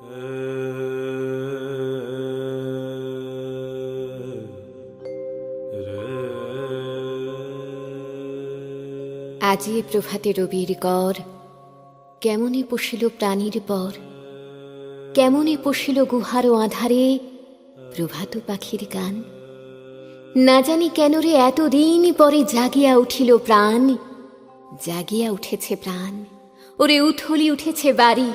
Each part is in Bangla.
আজি প্রভাতে রবির কর, কেমনে পশিল প্রাণীর পর, কেমনে পশিল গুহার আধারে প্রভাত পাখির গান। না জানি কেন রে এতদিন পরে জাগিয়া উঠিল প্রাণ, জাগিয়া উঠেছে প্রাণ। ওরে উথলি উঠেছে বাড়ি,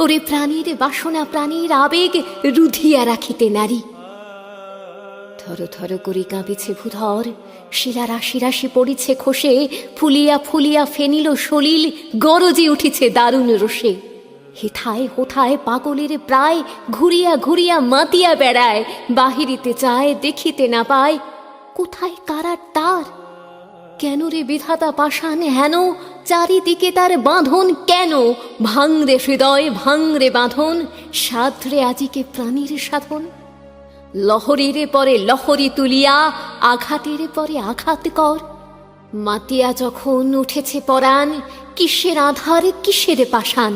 ওরে প্রাণীর বাসনা প্রাণীর আবেগ রুধিয়া রাখিতে নারী। থর থর করে কাঁপিছে ভূধর, শিলা রাশি রাশি পড়িছে খসে, ফুলিয়া ফুলিয়া ফেনিল সলিল গরজে উঠিছে দারুণ রোষে। হেথায় হোথায় পাগলের প্রায় ঘুরিয়া ঘুরিয়া মাতিয়া বেড়ায়, বাহিরিতে চায় দেখিতে না পায় কোথায় কারার তার। কেন রে বিধাতা পাষাণ হেন, চারিদিকে তার বাঁধন কেন? ভাঙরে হৃদয় ভাঙরে বাঁধন, সাধরে আজিকে প্রাণীর সাধন। লহরীর পরে লহরী তুলিয়া আঘাতের পরে আঘাত কর। মাতিয়া যখন উঠেছে পরাণ, কিসের আধার কিসের পাষাণ।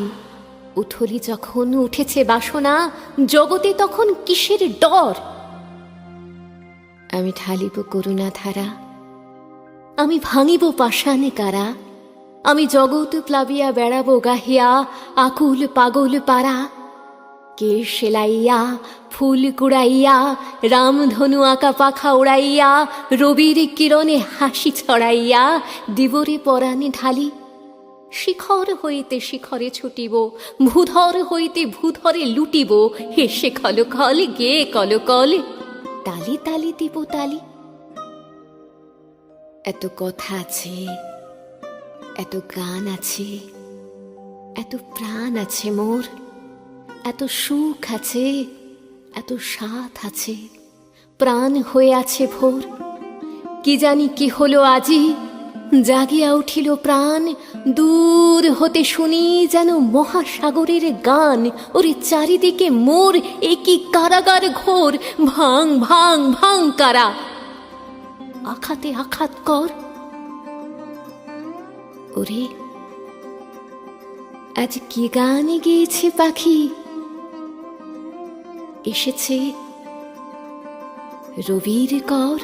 উথলি যখন উঠেছে বাসনা, জগতে তখন কিসের ডর। আমি ঢালিব করুণা ধারা, আমি ভাঙিব পাষাণে কারা। আমি জগৎ প্লাবিয়া বেড়াবো গাহিয়া আকুল পাগল পারা। কে সেলাইয়া ফুল কুড়াইয়া, রামধনু আঁকা পাখা উড়াইয়া, রবির কিরণে হাসি ছড়াইয়া দিবরে পরাণে ঢালি। শিখর হইতে শিখরে ছুটিব, ভূধর হইতে ভূধরে লুটিব, হেসে কলকল গে কলকল, তালি তালি দিব তালি। এত কথা আছে, এত গান আছে, এত প্রাণ আছে মোর, এত সুখ আছে, এত সাথ আছে, প্রাণ হয়ে আছে ভোর। কি জানি কি হলো আজি, জাগিয়া উঠিল প্রাণ। দূর হতে শুনি যেন মহাসাগরের গান। ওরে চারিদিকে মোর এ কি কারাগার ঘোর, ভাঙ ভাঙ ভাঙ কারা, আঘাতে আঘাত কর। ওরে আজ কি গানে গেয়েছে পাখি, এসেছে রবির কর।